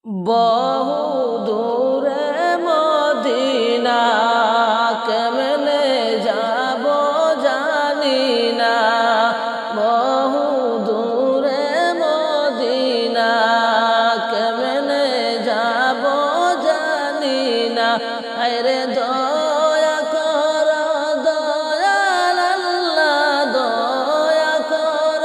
বহু দূরে মদিনা কেমনে যাব জানি না। বহু দূরে মদিনা কেমনে যাব জানি না। আরে দয়া কর দয়াল আল্লাহ, দয়া কর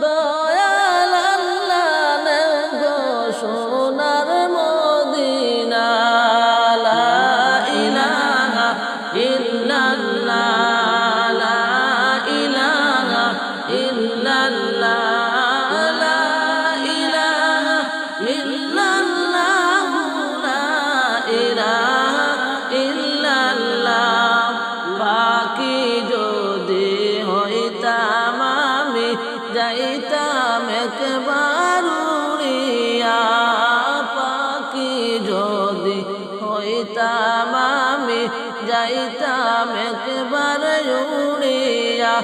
দয়াল আল্লাহ, নেও গো সোনার মদিনা। লা ইলাহা ইল্লাল্লাহ, লা ইলাহা ইল্লাল্লাহ, লা ইলাহা ইল্লাল্লাহ, লা ইলাহা ইল্লাল্লাহ। বাকি যদি হইতাম আমি যাইতাম একবার উড়িয়া। পাখি যদি হইতাম আমি যাইতাম একবার উড়িয়া।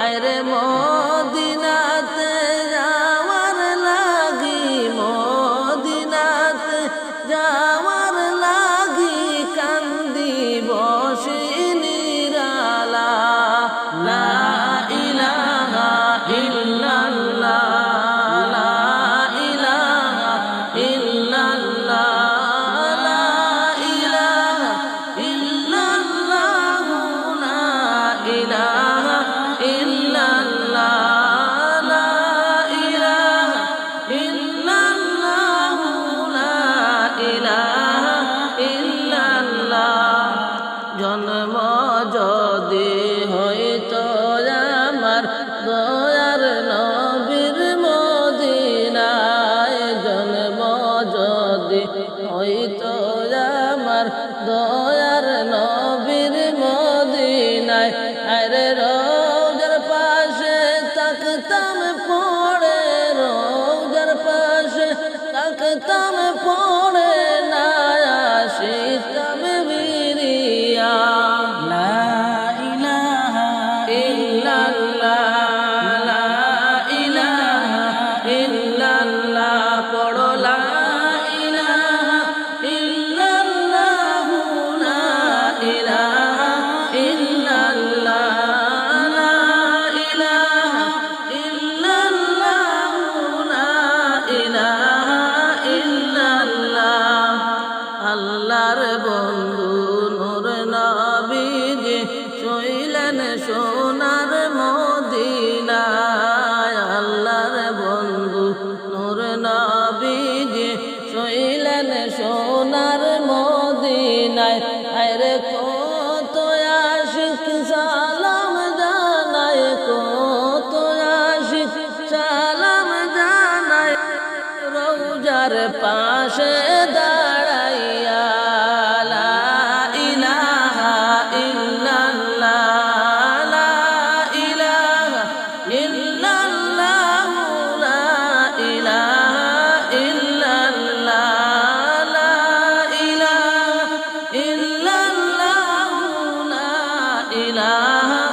আরে মদিনাতে যাওয়ার লাগি, মদিনাতে যাওয়ার লাগি কান্দি বসি নিরালা। লা ইলাহা ইল্লাল্লাহ, লা ইলাহা ইল্লাল্লাহ, লা ইলাহা ইল্লাল্লাহ, লা ইলাহা ইল্লাল্লাহ, লা ইলাহা ইল্লাল্লাহ, লা ইলাহা ইল্লাল্লাহ। জন্ম যদি হইতো আমার দয়ার নবীর মদিনায়, জন্ম যদি হইতো আমার দয়ার নবীর মদিনায়। আরে রোজার পাশে তাকতাম পড়ে, রোজার পাশে তাকতাম পড়ে, না আসিতাম বিরিয়া। লা ইলাহা ইল্লাল্লাহ, লা ইলাহা ইল্লাল্লাহ, পড়ো লা ইলাহা ইল্লাল্লাহ, লা ইলাহা ইল্লাল্লাহ, লা ইলাহা ইল্লাল্লাহ, লা ইলাহা ইল্লাল্লাহ। আল্লাহর বন্ধু নূর নবীজি শুইলেন সোনার মদিনায়। আল্লাহর বন্ধু নূর নবীজি শুইলেন সোনার মদিনায়। আরে কত আশিক সালাম জানায়, কত আশিক সালাম জানায় রোজার পাশে দাঁড়াইয়া। লা ইলাহা ইল্লাল্লাহ, লা ইলাহা ইল্লাল্লাহ, লা ইলাহা ইল্লাল্লাহ, লা ইলাহা ইল্লাল্লাহ, লা ইলাহা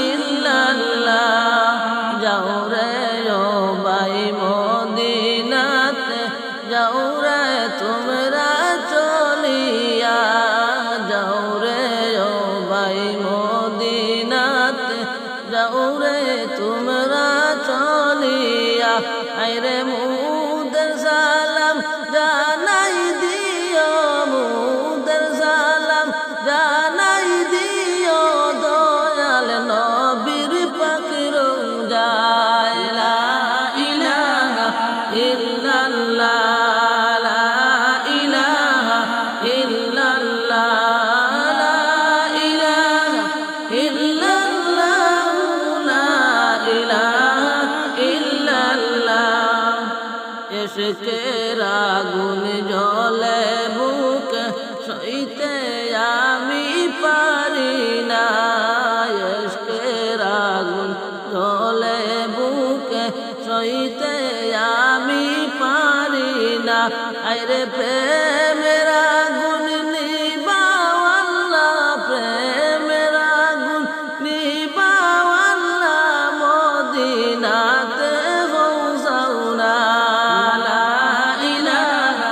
ইল্লাল্লাহ। যাও রে ও ভাই মদিনাতে, যাও রে তোমরা চলিয়া, যাও রে ও ভাই মদিনাতে, যাও রে তোমরা চলিয়া। আইরে মুদের সালাম জানাই দিও, মুদের সালাম জানাই দিও, দয়াল নবীর পাখির যায়। লা ইলাহা ইল্লাল্লাহ, লা ইলাহা ইল্লাল্লাহ, লা ইলাহা ইল্লাল্লাহ, লা ইলাহা ইল্লাল্লাহ। ইশকের আগুন জ্বলে বুকে সইতে আমি পারি না। ইশকের আগুন জ্বলে বুকে সইতে আমি পারি না। আইরে প্রেমের আগুন নিবাও আল্লাহ, প্রেমের আগুন নিবাও আল্লাহ, মদিনাতে পৌঁছাও না। লা ইলাহা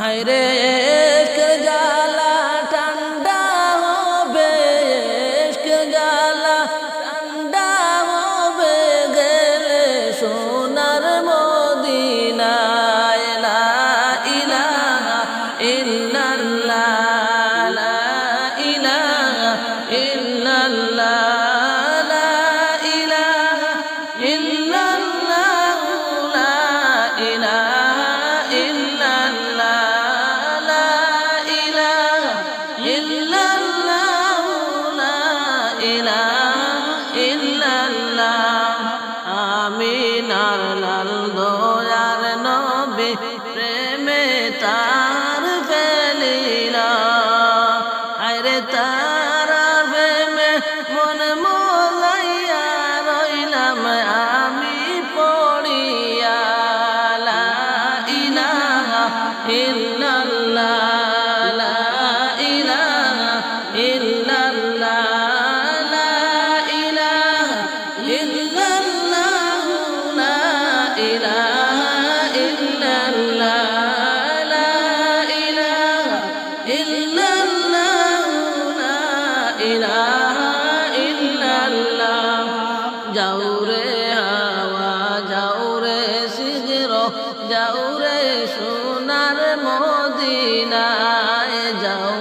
হায়রে ইশক জ্বালা ঠান্ডা হবে, ইশক জ্বালা ঠান্ডা হবে গেলে সোনার মদিনায়। লা ইলাহা ইল্লাল্লাহ, লা ইলাহা ইল্লাল্লাহ, লা ইলাহা ইল্লাল্লাহ, লা ইলাহা ইল্লাল্লাহ, লা ইলাহা ইল্লাল্লাহ, লা ইলাহা ইল্লাল্লাহ। আমিনার লাল দয়ার নবী প্রেমে তার ফেলিলা, আরে তার প্রেমে মন মোলাইয়া রইলাম আমি পড়িয়া। লা ইলাহা ইল্লাল্লাহ, লা ইলাহা ইল্লাল্লাহ, লা ইলাহা ইল্লাল্লাহ, লা ইলাহা ইল্লাল্লাহ, লা ইলাহা ইল্লাল্লাহ, লা ইলাহা ইল্লাল্লাহ। যাও রে হাওয়া যাও রে শিগর, যাও রে সোনার মদিনায়, যাও